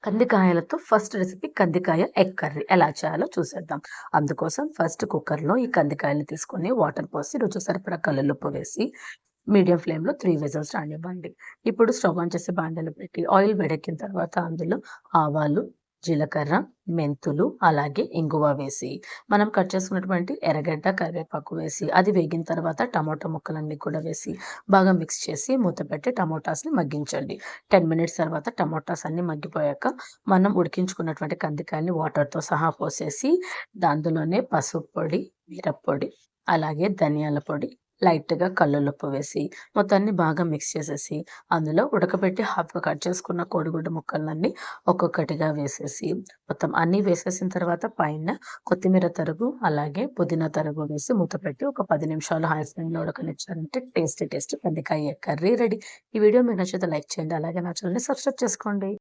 కందికాయలతో first recipe కందికాయ egg curry ఎలా చేయాలో చూసేద్దాం. అందుకోసం ఫస్ట్ కుక్కర్‌లో ఈ కందికాయలు తీసుకొని వాటర్ పోసి రుచికి సరిపడా కల్లుప్పు వేసి మీడియం ఫ్లేమ్‌లో 3 విజిల్స్ రానివ్వండి. ఇప్పుడు స్టవ్ ఆన్ చేసి బాండీలో పెట్టి ఆయిల్ వేడెక్కిన తర్వాత అందులో ఆవాలు, జీలకర్ర, మెంతులు అలాగే ఇంగువ వేసి మనం కట్ చేసుకున్నటువంటి ఎర్రగడ్డ, కరివేపాకు వేసి అది వేగిన తర్వాత టమాటా ముక్కలన్నీ కూడా వేసి బాగా మిక్స్ చేసి మూత పెట్టి టమోటాస్‌ని మగ్గించండి. 10 మినిట్స్ తర్వాత టమోటాస్ అన్నీ మగ్గిపోయాక మనం ఉడికించుకున్నటువంటి కందికాయని వాటర్‌తో సహా పోసేసి అందులోనే పసుపు పొడి, మిరప్పొడి, అలాగే ధనియాల పొడి, లైట్‌గా కల్లులుప్పు వేసి మొత్తాన్ని బాగా మిక్స్ చేసేసి అందులో ఉడకబెట్టి హాఫ్‌గా కట్ చేసుకున్న కోడిగుడ్డు ముక్కలన్నీ ఒక్కొక్కటిగా వేసేసి మొత్తం అన్నీ వేసేసిన తర్వాత పైన కొత్తిమీర తరుగు, అలాగే పుదీనా తరుగు వేసి మూత పెట్టి ఒక 10 నిమిషాలు హై ఫ్లేమ్‌లో ఉడకనిచ్చారంటే టేస్టీ కందికాయ కర్రీ రెడీ. ఈ వీడియో మీకు నచ్చితే లైక్ చేయండి. అలాగే నా ఛానెల్‌ని సబ్స్క్రైబ్ చేసుకోండి.